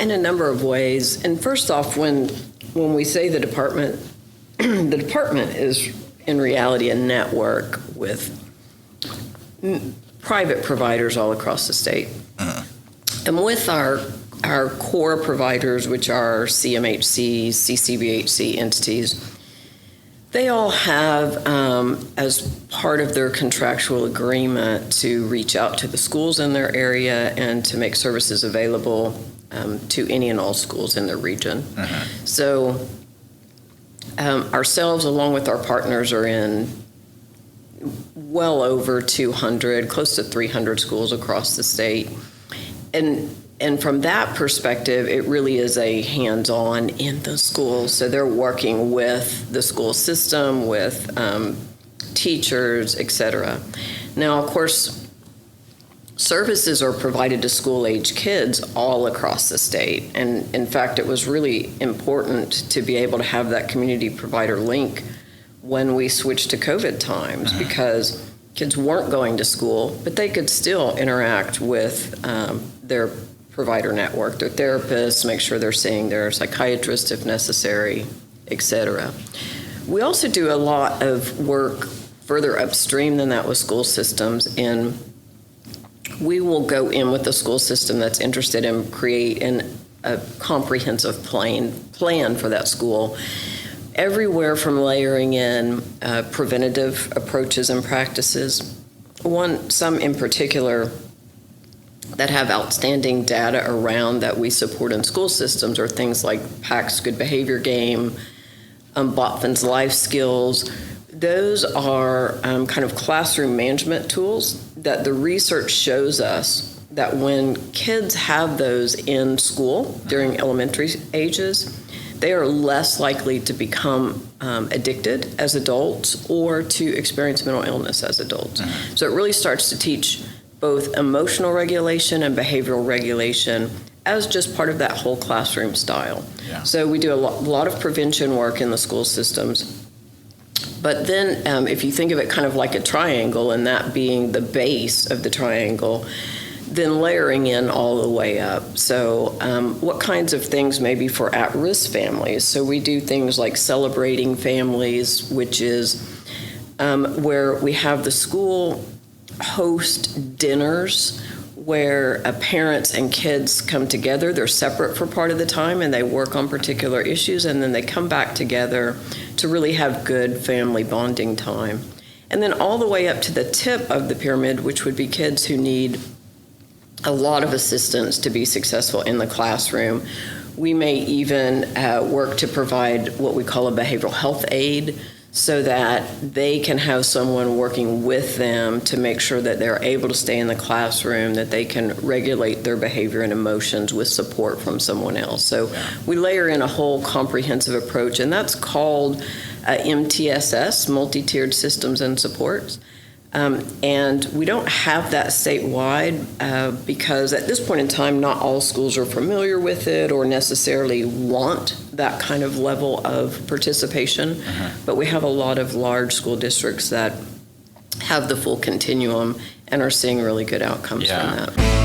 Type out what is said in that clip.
in a number of ways. And first off, when we say the department, the department is in reality a network with private providers all across the state. And with our core providers, which are CMHC, CCVHC entities, they all have, as part of their contractual agreement, to reach out to the schools in their area and to make services available to any and all schools in their region. So ourselves, along with our partners, are in well over 200, close to 300 schools across the state. And from that perspective, it really is a hands-on in the schools. So they're working with the school system, with teachers, et cetera. Now, of course, services are provided to school-age kids all across the state. And in fact, it was really important to be able to have that community provider link when we switched to COVID times, because kids weren't going to school, but they could still interact with their provider network, their therapists, make sure they're seeing their psychiatrist if necessary, et cetera. We also do a lot of work further upstream than that with school systems, and we will go in with the school system that's interested in creating a comprehensive plan for that school, everywhere from layering in preventative approaches and practices. Some in particular that have outstanding data around that we support in school systems are things like PAC's Good Behavior Game, Botvin's Life Skills. Those are kind of classroom management tools that the research shows us that when kids have those in school during elementary ages, they are less likely to become addicted as adults or to experience mental illness as adults. So it really starts to teach both emotional regulation and behavioral regulation as just part of that whole classroom style. Yeah. So we do a lot of prevention work in the school systems. But then if you think of it kind of like a triangle, and that being the base of the triangle, then layering in all the way up. So what kinds of things maybe for at-risk families? So we do things like celebrating families, which is where we have the school host dinners where parents and kids come together. They're separate for part of the time and they work on particular issues, and then they come back together to really have good family bonding time. And then all the way up to the tip of the pyramid, which would be kids who need a lot of assistance to be successful in the classroom. We may even work to provide what we call a behavioral health aid, so that they can have someone working with them to make sure that they're able to stay in the classroom, that they can regulate their behavior and emotions with support from someone else. So we layer in a whole comprehensive approach, and that's called MTSS, Multi-Tiered Systems and Supports. And we don't have that statewide because at this point in time, not all schools are familiar with it or necessarily want that kind of level of participation. But we have a lot of large school districts that have the full continuum and are seeing really good outcomes from that.